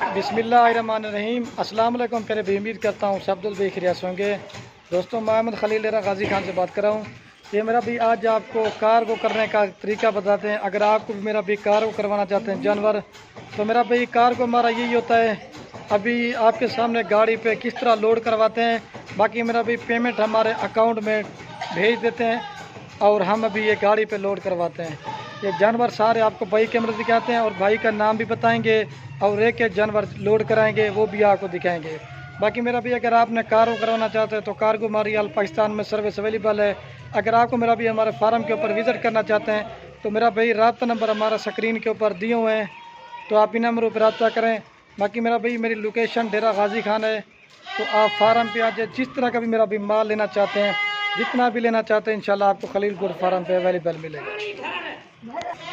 बिस्मिल्लाहिर्रहमानिर्रहीम। अस्सलाम वालेकुम प्यारे भाई, उम्मीद करता हूँ सब लोग बेखैरियत होंगे। दोस्तों, मोहम्मद खलील गाजी खान से बात कर रहा हूँ। ये मेरा भी आज आपको कार को करने का तरीका बताते हैं। अगर आपको भी मेरा भी कार को करवाना चाहते हैं जानवर, तो मेरा भाई कार को हमारा यही होता है, अभी आपके सामने गाड़ी पे किस तरह लोड करवाते हैं। बाकी मेरा भी पेमेंट हमारे अकाउंट में भेज देते हैं और हम अभी ये गाड़ी पे लोड करवाते हैं। ये जानवर सारे आपको भाई कैमरे दिखाते हैं और भाई का नाम भी बताएंगे और एक एक जानवर लोड कराएंगे, वो भी आपको दिखाएंगे। बाकी मेरा भी अगर आपने कार करवाना चाहते हैं तो कार्गो हमारी आल पाकिस्तान में सर्विस अवेलेबल है। अगर आपको मेरा भी हमारे फार्म के ऊपर विज़िट करना चाहते हैं तो मेरा भाई रब्ता नंबर हमारा स्क्रीन के ऊपर दिए हुए हैं, तो आप इन नंबरों पर रब्ता करें। बाकी मेरा भाई मेरी लोकेशन डेरा गाजी खान है, तो आप फार्म पे आ जाए। जिस तरह का भी मेरा भी माल लेना चाहते हैं, जितना भी लेना चाहते हैं, इंशाल्लाह आपको खलील गुड फार्म पे अवेलेबल मिलेगा।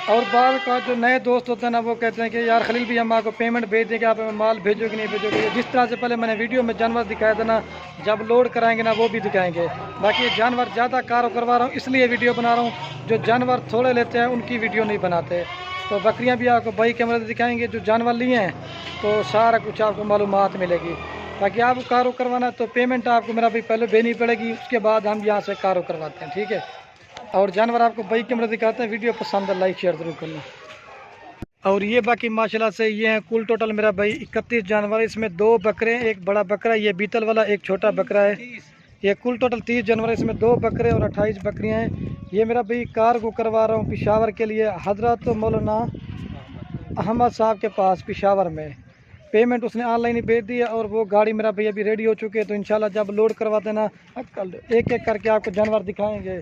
और बाद का जो नए दोस्त होते हैं ना, वो कहते हैं कि यार खलील भी हम आपको पेमेंट भेज देंगे, आप हमें माल भेजोगे नहीं भेजोगे। जिस तरह से पहले मैंने वीडियो में जानवर दिखाया था ना, जब लोड कराएंगे ना वो भी दिखाएंगे। बाकी जानवर ज़्यादा कार करवा रहा हूँ इसलिए वीडियो बना रहा हूँ। जो जानवर थोड़े लेते हैं उनकी वीडियो नहीं बनाते। तो बकरियाँ भी आपको भाई कैमरे से दिखाएंगे। जो जानवर लिए हैं तो सारा कुछ आपको मालूमात मिलेगी। बाकी आपको कारो करवाना तो पेमेंट आपको मेरा भी पहले देनी पड़ेगी, उसके बाद हम यहाँ से कारो करवाते हैं, ठीक है। और जानवर आपको भाई कैमरा दिखाते हैं। वीडियो पसंद है लाइक शेयर जरूर करना। और ये बाकी माशाल्लाह से ये हैं कुल टोटल मेरा भाई 31 जानवर। इसमें 2 बकरे, एक बड़ा बकरा, ये बीतल वाला एक छोटा बकरा है। ये कुल टोटल 30 जानवर, इसमें 2 बकरे और 28 बकरियाँ हैं। ये मेरा भाई कार को करवा रहा हूँ पेशावर के लिए, हजरत मौलाना अहमद साहब के पास पेशावर में। पेमेंट उसने ऑनलाइन ही भेज दी है और वो गाड़ी मेरा भैया अभी रेडी हो चुकी है। तो इंशाल्लाह जब लोड करवाते ना, एक एक करके आपको जानवर दिखाएंगे।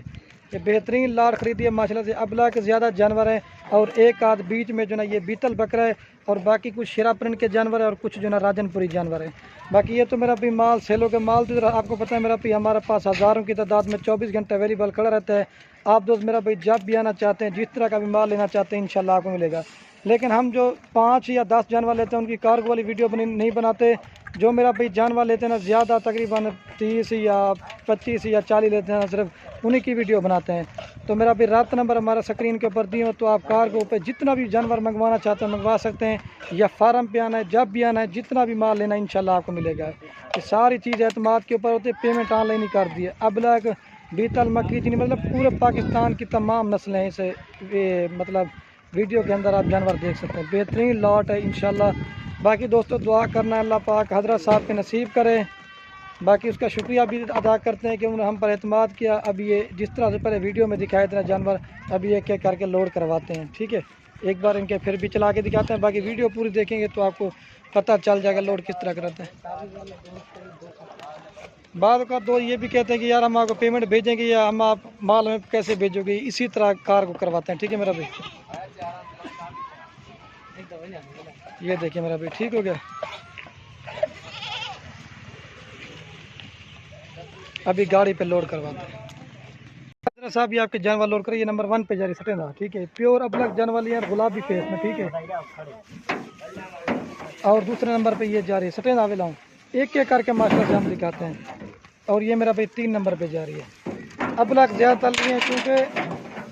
ये बेहतरीन लाड़ खरीदी है माशाल्लाह से। अबला के ज़्यादा जानवर हैं और एक आध बीच में जो ना ये बीतल बकरा है और बाकी कुछ शेरा प्रिंट के जानवर है और कुछ जो ना राजनपुरी जानवर है। बाकी ये तो मेरा भी माल सेलों के माल तो आपको पता है मेरा भी हमारे पास हज़ारों की तादाद में 24 घंटे अवेलेबल खड़ा रहता है। आप दोस्त मेरा भाई जब भी आना चाहते हैं, जिस तरह का भी माल लेना चाहते हैं, इंशाल्लाह आपको मिलेगा। लेकिन हम जो 5 या 10 जानवर लेते हैं उनकी कार्गो वाली वीडियो नहीं बनाते। जो मेरा भाई जानवर लेते हैं ना, ज़्यादा तकरीबन 30 या 25 या 40 लेते हैं ना, सिर्फ उन्हीं की वीडियो बनाते हैं। तो मेरा भी रब्ता नंबर हमारा स्क्रीन के ऊपर दिए हो, तो आप कार्गो पे जितना भी जानवर मंगवाना चाहते हैं मंगवा सकते हैं, या फार्म पे आना है, जब भी आना है, जितना भी माल लेना है इंशाल्लाह आपको मिलेगा। ये सारी चीज़ एतमाद के ऊपर होती है। पेमेंट ऑनलाइन ही कर दी है। अबलग, बीतल, मक्की, चीनी, मतलब पूरे पाकिस्तान की तमाम नस्लें हैं। इसे मतलब वीडियो के अंदर आप जानवर देख सकते हैं। बेहतरीन लॉट है इंशाल्लाह। बाकी दोस्तों दुआ करना अल्लाह पाक हजरत साहब के नसीब करे। बाकी उसका शुक्रिया भी अदा करते हैं कि उन्होंने हम पर एतमाद किया। अभी ये जिस तरह से पहले वीडियो में दिखाए थे जानवर, अभी एक एक करके लोड करवाते हैं, ठीक है। एक बार इनके फिर भी चला के दिखाते हैं। बाकी वीडियो पूरी देखेंगे तो आपको पता चल जाएगा लोड किस तरह कराते हैं। बाद का दो ये भी कहते हैं कि यार हम आपको पेमेंट भेजेंगे या हम आप माल हमें कैसे भेजोगे, इसी तरह कार को करवाते हैं, ठीक है मेरा भाई। ये देखिए मेरा भाई, ठीक हो गया। अभी गाड़ी पे लोड करवाते हैं साहब। ये आपके जानवर लोड करिए, नंबर 1 पे जा रही सटेंदा, ठीक है। प्योर अबलग जानवर यार, गुलाबी फेस में, ठीक है। और दूसरे नंबर पे ये जा रही है सटेंदा वेलाऊँ। एक एक करके मास्टर से हम दिखाते हैं। और ये मेरा भाई 3 नंबर पे जा रही है। अबलग ज़्यादा चल रही है क्योंकि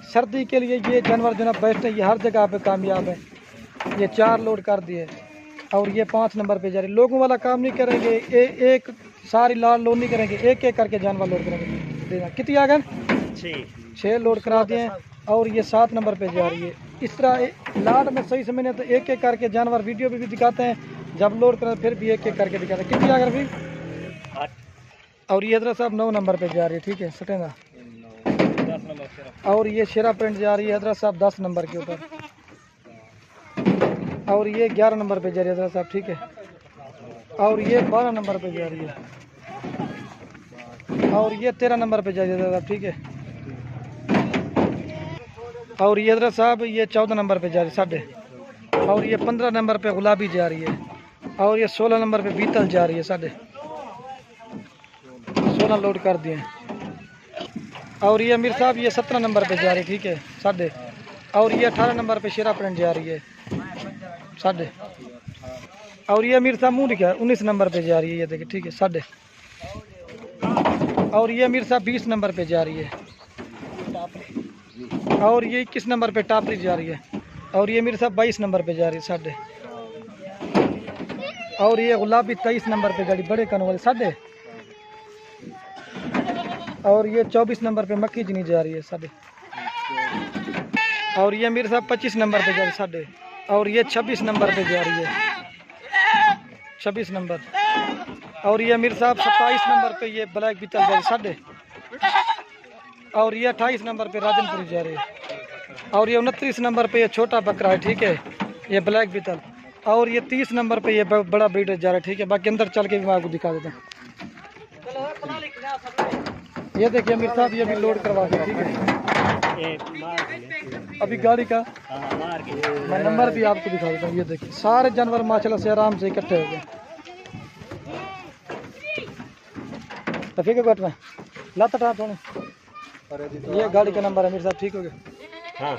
सर्दी के लिए ये जानवर जो ना बेस्ट है, ये हर जगह पे कामयाब है। ये 4 लोड कर दिए और ये 5 नंबर पे जा रही है। लोगों वाला काम नहीं करेंगे, एक सारी लाड़ लोड नहीं करेंगे, एक एक करके जानवर लोड करेंगे। कितनी आ गए? 6 लोड करा दिए और ये 7 नंबर पे जा रही है। इस तरह लाड़ में सही समय नहीं तो एक एक करके जानवर वीडियो भी दिखाते हैं। जब लोड करें फिर भी एक एक करके दिखाते हैं। कितनी आ गई? 8। और ये हजरत साहब 9 नंबर पे जा रही है, ठीक है सटेंगा। और ये शेरा प्रिंट जा रही है हजरत साहब 10 नंबर के ऊपर। और ये 11 नंबर पे जा रही है हजरत साहब, ठीक है। और ये 12 नंबर पे जा रही है। और ये 13 नंबर पे जा रही है हजरत साहब, ठीक है। और ये हजरत साहब ये 14 नंबर पे जा रही है, साढ़े। और ये 15 नंबर पे गुलाबी जा रही है। और ये 16 नंबर पे बीतल जा रही है, साढ़े। 16 लोड कर दिए। और ये अमीर साहब ये 17 नंबर पे जा रही है, ठीक है, साढ़े। और ये 18 नंबर पे शेरा प्रिंट जा रही है, साढ़े। और ये अमीर साहब मुँह लिखा है 19 नंबर पे जा रही है, ये देखिए, ठीक है, साढ़े। और ये अमीर साहब 20 नंबर पे जा रही है। और ये 21 नंबर पे टापरी जा रही है। और ये अमीर साहब 22 नंबर पे जा रही है, साढ़े। और ये गुलाबी 23 नंबर पे गाड़ी बड़े कानों वाली 7.5। और ये 24 नंबर पे मक्की चीनी जा रही है 7.5। और ये मीर साहब 25 नंबर पे जा रही है 7.5। और ये 26 नंबर पे जा रही है 26 नंबर। और ये मीर साहब 27 नंबर पे ये ब्लैक बीतल जा रही है 7.5। और ये 28 नंबर पे राजनपुरी जा रही है। और ये 29 नंबर पे ये छोटा बकरा है, ठीक है, ये ब्लैक बीतल। और ये 30 नंबर पे ये बड़ा ब्रीडर जा रहा है, ठीक है। बाकी अंदर चल के भी मैं आपको दिखा देता हूँ। ये देखिए मीर साहब, ये भी लोड करवा के, ठीक है। अभी गाड़ी का मैं नंबर भी आपको दिखा देता हूँ। ये देखिए सारे जानवर माशाल्लाह से आराम से इकट्ठे हो गए। तो ठीक है बैठ में लाता था थोड़े। ये गाड़ी का नंबर है मीर साहब, ठीक हो गया। हाँ।